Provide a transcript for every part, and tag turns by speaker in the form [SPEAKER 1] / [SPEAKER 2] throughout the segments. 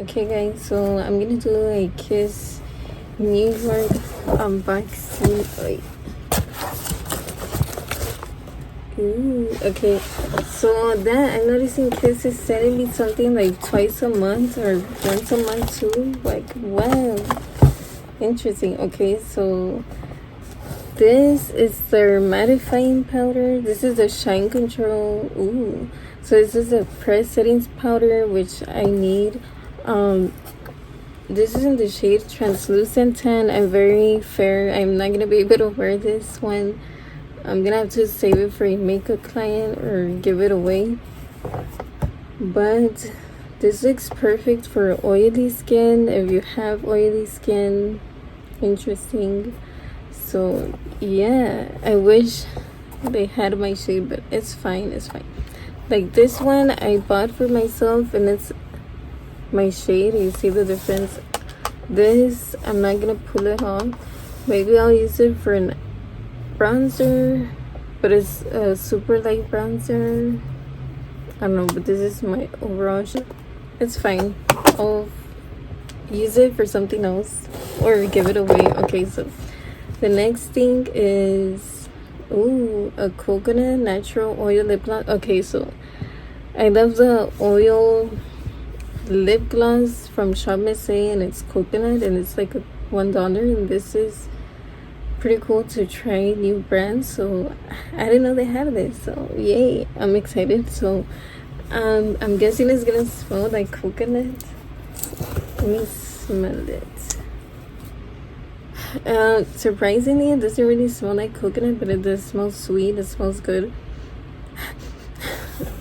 [SPEAKER 1] Okay guys, so I'm gonna do a Kiss New York unboxing. Wait. Ooh, okay. So that I'm noticing Kiss is sending me something like twice a month or once a month too. Like, wow, interesting. Okay, so this is their mattifying powder. This is the shine control. Ooh, so this is a press settings powder which I need. This is in the shade translucent tan. I'm very fair. I'm not gonna be able to wear this one. I'm gonna have to save it for a makeup client or give it away. But this looks perfect for oily skin. If you have oily skin, interesting. So yeah, I wish they had my shade, but it's fine. It's fine. Like this one I bought for myself and it's my shade. You see the difference? This I'm not gonna pull it off. Maybe I'll use it for an bronzer, but it's a super light bronzer. I don't know, but this is my overall shade. It's fine. I'll use it for something else or give it away. Okay, so the next thing is a coconut natural oil lip gloss. Okay, so I love the oil lip gloss from Shop Miss A, and it's coconut and it's like $1, and this is pretty cool to try new brands. So I didn't know they had this, so yay, I'm excited. So I'm guessing it's gonna smell like coconut. Let me smell it. Surprisingly, it doesn't really smell like coconut, but it does smell sweet. It smells good.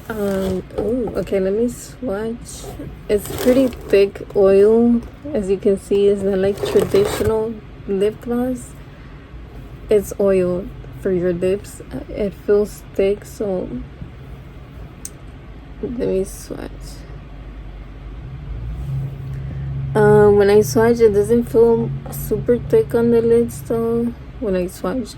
[SPEAKER 1] Okay, let me swatch. It's pretty thick oil, as you can see. It's not like traditional lip gloss. It's oil for your lips. It feels thick, so let me swatch. When I swatch, it doesn't feel super thick on the lids though when I swatch,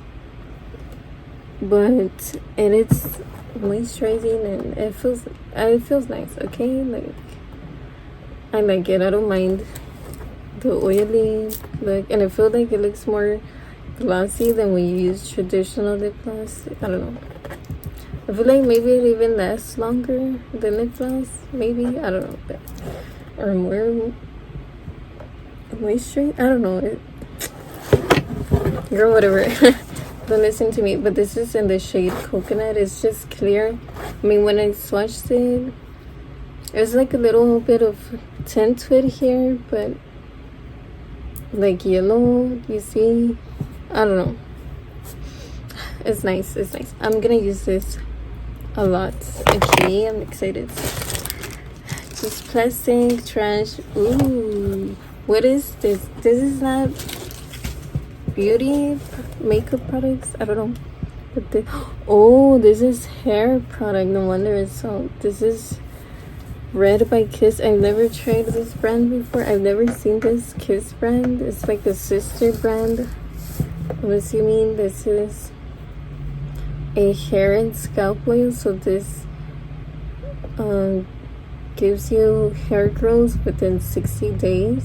[SPEAKER 1] and it's moisturizing and it feels nice. Okay, like I like it. I don't mind the oily look, and I feel like it looks more glossy than when you use traditional lip gloss. I don't know. I feel like maybe it even lasts longer than lip gloss. Maybe, I don't know, but or more moisture. I don't know. Girl, whatever. Don't listen to me. But this is in the shade coconut. It's just clear. I mean, when I swatched it, there's like a little bit of tint to it here, but like yellow, you see? I don't know. It's nice. It's nice. I'm gonna use this a lot. Okay, I'm excited. Just plastic trash. Ooh, what is this? This is not beauty makeup products. I don't know. But this is hair product. No wonder it's so. This is Red by Kiss. I've never tried this brand before. I've never seen this Kiss brand. It's like a sister brand. I'm assuming this is a hair and scalp oil. So this gives you hair growth within 60 days.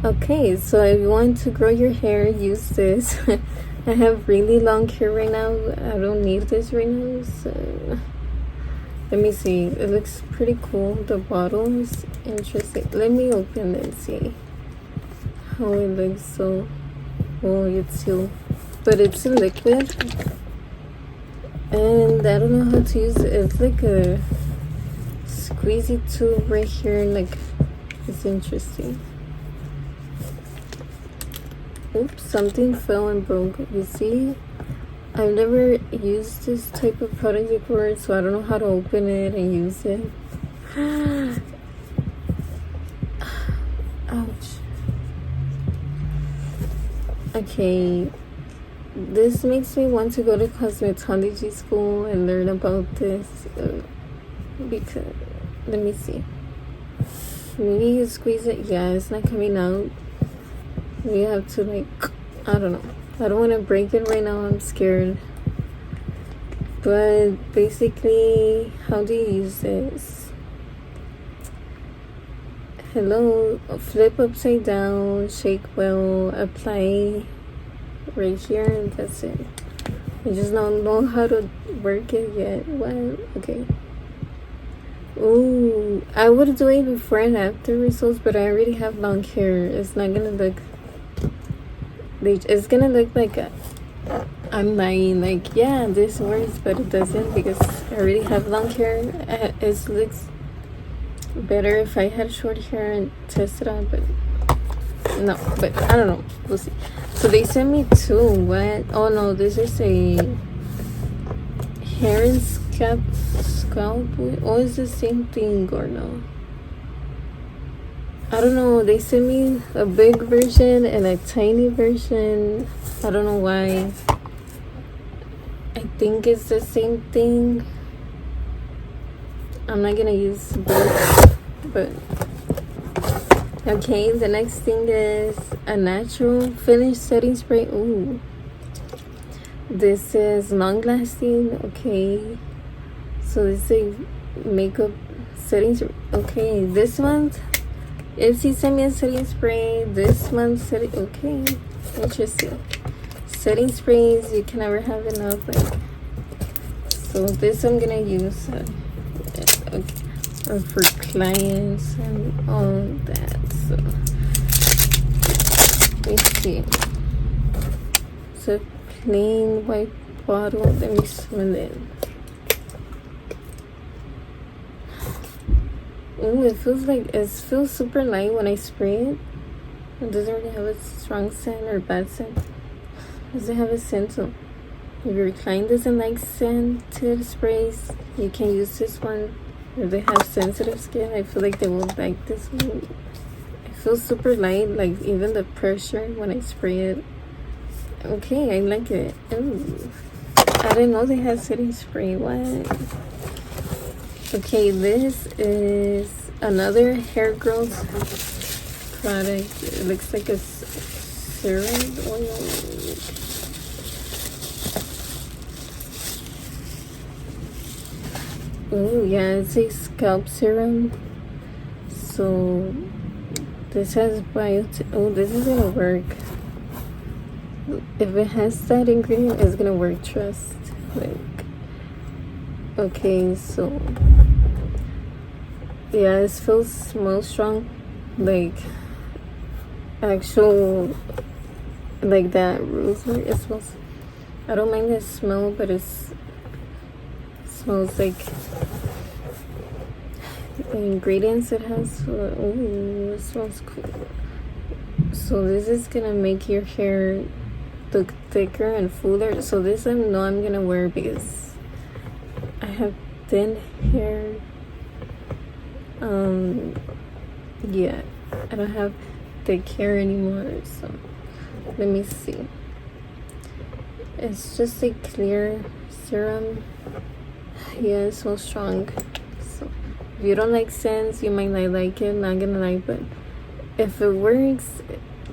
[SPEAKER 1] Okay, so if you want to grow your hair, use this. I have really long hair right now. I don't need this right now, so let me see. It looks pretty cool. The bottle is interesting. Let me open it and see how it looks. So, it's sealed, but it's a liquid, and I don't know how to use it. It's like a squeezy tube right here. Like, it's interesting. Oops, something fell and broke. You see, I've never used this type of product before, so I don't know how to open it and use it. Ouch. Okay, this makes me want to go to cosmetology school and learn about this, because, let me see. Maybe you squeeze it. Yeah, it's not coming out. We have to, like, I don't know. I don't want to break it right now. I'm scared. But basically, how do you use this? hello, flip upside down, shake well, apply right here, and that's it. I just don't know how to work it yet. Well, okay. Ooh, I would do it before and after results, but I already have long hair. It's not gonna look. It's gonna look like I'm lying. Like, yeah, this works, but it doesn't because I already have long hair. It looks better if I had short hair and test it on, but no. But I don't know. We'll see. So they sent me two. What? Oh no, this is a hair and scalp. Oh, is the same thing or no? I don't know. They sent me a big version and a tiny version. I don't know why. I think it's the same thing. I'm not gonna use both, but okay. The next thing is a natural finish setting spray. Ooh, this is long lasting. Okay, so this is a makeup setting spray. Okay, this one, Ipsy sent me a setting spray. This one setting. Okay, interesting. Setting sprays, you can never have enough. Like, so this I'm gonna use or for clients and all that. So let's see. It's a plain white bottle. Let me smell it. Ooh, it feels super light when I spray it. It doesn't really have a strong scent or bad scent. Does it have a scent? So if your client doesn't like scented sprays, you can use this one. If they have sensitive skin, I feel like they will like this one. It feels super light, like even the pressure when I spray it. Okay, I like it. Ooh. I didn't know they had setting spray. What? Okay, this is another hair growth product. It looks like a serum oil. Oh yeah, it's a scalp serum. So this has oh, this is gonna work. If it has that ingredient, it's gonna work. Trust. Like, okay, so yeah, it smells strong, like actual, like that rosemary. It smells. I don't mind the smell, but it smells like the ingredients it has. Ooh, it smells cool. So this is gonna make your hair look thicker and fuller. So this I know I'm gonna wear because I have thin hair. Yeah, I don't have thick hair anymore. So let me see. It's just a clear serum. Yeah, it's so strong. So if you don't like scents, you might not like it. Not gonna lie, but if it works,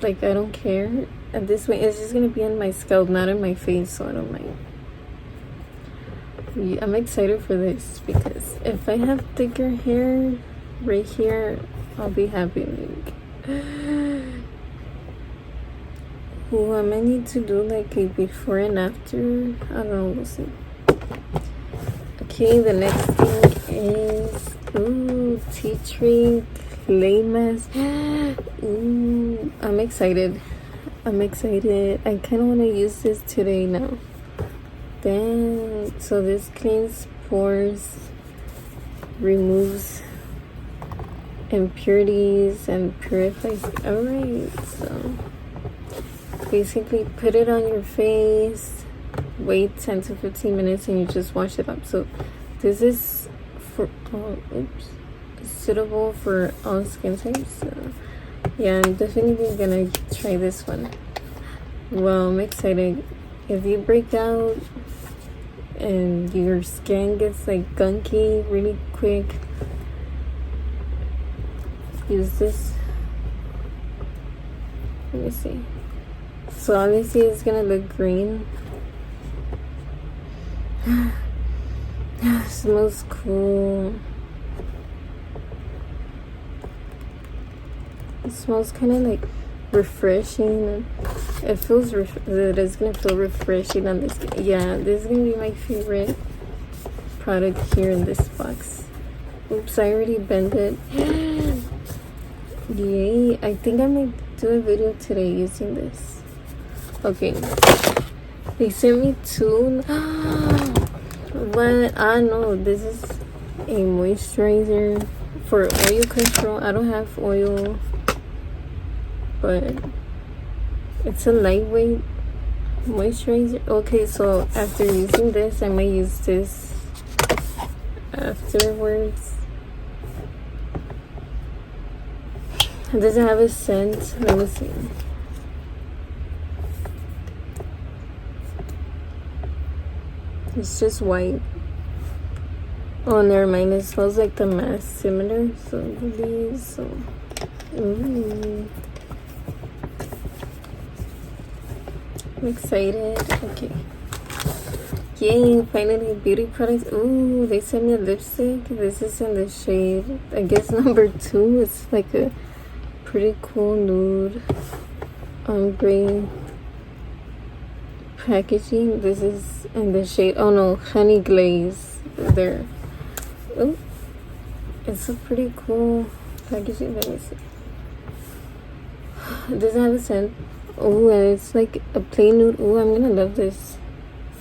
[SPEAKER 1] like, I don't care. At this point, it's just gonna be on my scalp, not on my face, so I don't mind. Yeah, I'm excited for this because if I have thicker hair right here, I'll be happy. Like, oh, I might need to do like a before and after. I don't know, we'll see. Okay, the next thing is tea tree clay mask. Ooh, I'm excited. I kind of want to use this today now. Then, so this cleans pores, removes impurities, and purifies. Alright, so basically put it on your face, wait 10 to 15 minutes, and you just wash it up. So this is for suitable for all skin types. So yeah, I'm definitely gonna try this one. Well, I'm excited. If you break out and your skin gets like gunky really quick, use this. Let me see. So obviously it's gonna look green. Smells cool. It smells kind of like refreshing, and it feels that it's gonna feel refreshing on this. Yeah, this is gonna be my favorite product here in this box. Oops, I already bent it. Yay, I think I might do a video today using this. Okay, they sent me two. What? No, this is a moisturizer for oil control. I don't have oil, but it's a lightweight moisturizer. Okay, so after using this, I might use this afterwards. It doesn't have a scent. Let me see. It's just white. Oh, never mind. It smells like the mask similar. So these. So, ooh. I'm excited. Okay. Yay! Finally, beauty products. Ooh, they sent me a lipstick. This is in the shade, I guess, number 2. It's like a pretty cool nude ombre packaging. This is in the shade, oh no, honey glaze. There. Oh, it's a pretty cool packaging. Let me see. It doesn't have a scent. Oh, and it's like a plain nude. Oh, I'm gonna love this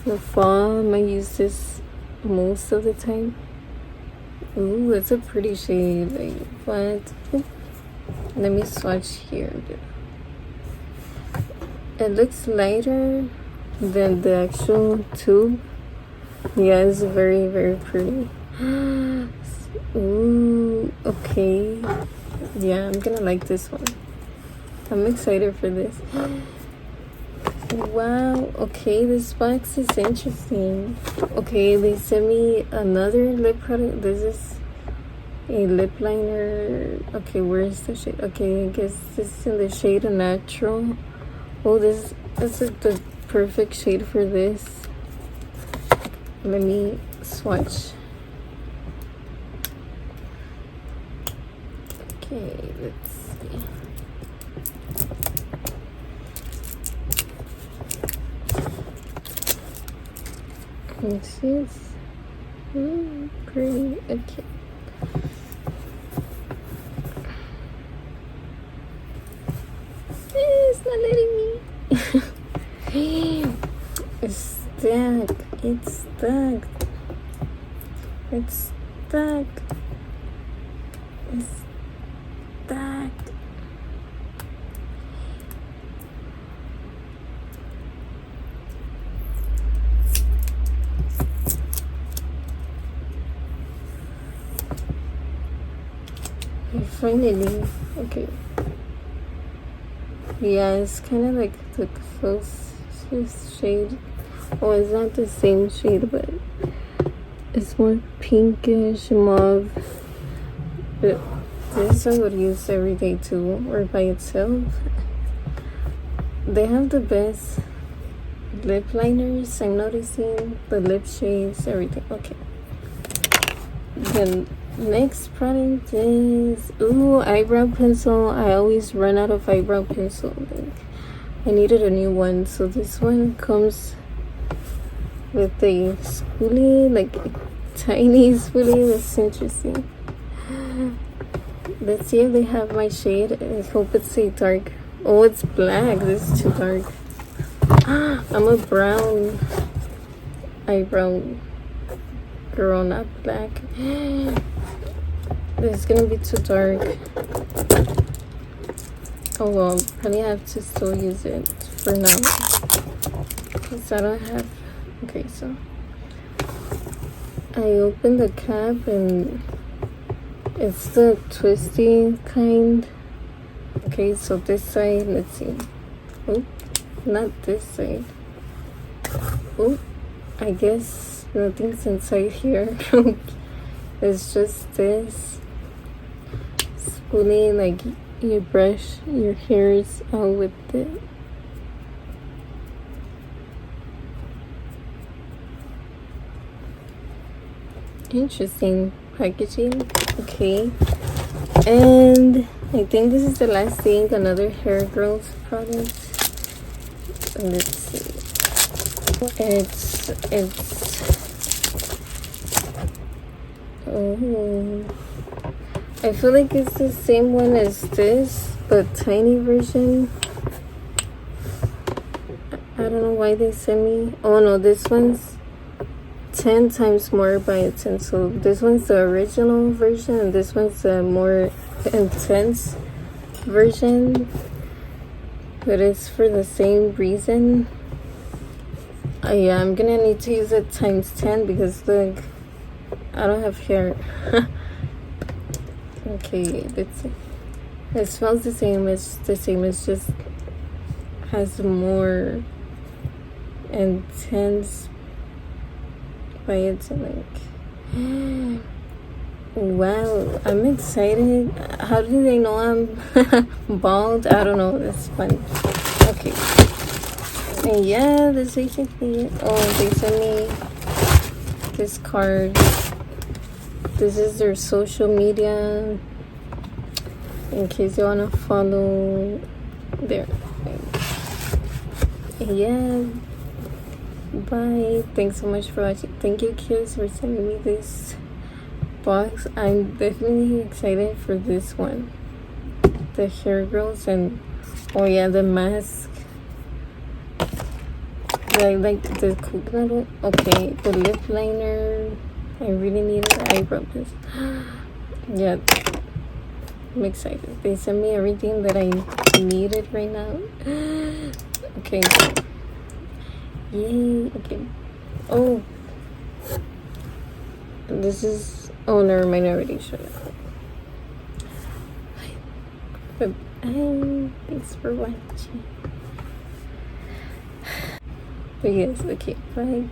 [SPEAKER 1] for fall. I might use this most of the time. Ooh, it's a pretty shade. Like, what? Ooh. Let me swatch here. It looks lighter than the actual tube. Yeah, it's very, very pretty. Ooh, okay. Yeah, I'm gonna like this one. I'm excited for this. Wow, okay, this box is interesting. Okay, they sent me another lip product. This is a lip liner. Okay, where's the shade? Okay, I guess this is in the shade of Natural. Oh, this is the perfect shade for this. Let me swatch. Okay, let's see. This is pretty. Okay. It's not letting me. It's stuck. It's stuck. It's stuck. It's stuck. Finally, okay. Yeah, it's kind of like the closest shade. Oh, it's not the same shade, but it's more pinkish mauve. But this I would use every day too, or by itself. They have the best lip liners. I'm noticing the lip shades, everything. Okay. Then next product is eyebrow pencil. I always run out of eyebrow pencil. I needed a new one, so this one comes with a spoolie, like a tiny spoolie. That's interesting. Let's see if they have my shade. I hope it's a dark. Oh, it's black. This is too dark. I'm a brown eyebrow girl, not black. It's gonna be too dark. Oh well, probably have to still use it for now, because I don't have. Okay, so I opened the cap and it's the twisty kind. Okay, so this side, let's see. Oh, not this side. Oh, I guess nothing's inside here. It's just this spoolie, like you brush your hairs out with it. Interesting packaging. Okay, And I think this is the last thing, another hair growth product. Let's see. It's oh, I feel like it's the same one as this, but tiny version. I don't know why they sent me. Oh no, this one's 10 times more by intense. So this one's the original version, and this one's the more intense version. But it's for the same reason. Yeah, I'm gonna need to use it times 10 because look, I don't have hair. Okay, it smells the same. It's the same. It's just has more intense by its like. Wow, I'm excited. How do they know I'm bald? I don't know. It's funny. Okay. And yeah, that's basically it. Oh, they sent me this card. This is their social media in case you want to follow their. Yeah. Bye. Thanks so much for watching. Thank you, kids, for sending me this box. I'm definitely excited for this one. The hair girls and oh yeah, the mask. I like the coconut one. Okay, the lip liner. I really need an eyebrow pencil. Yeah, I'm excited. They sent me everything that I needed right now. Okay. Yay. Okay. Oh, this is. Oh, never mind. I already showed it. But thanks for watching. But yes. Okay. Bye.